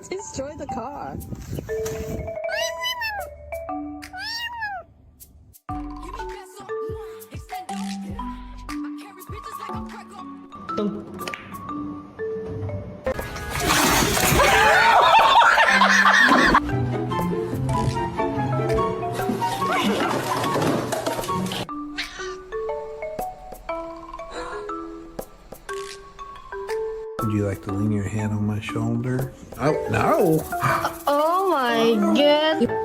Destroy the car. Would you like to lean your head on my shoulder? Oh, no. Oh my god.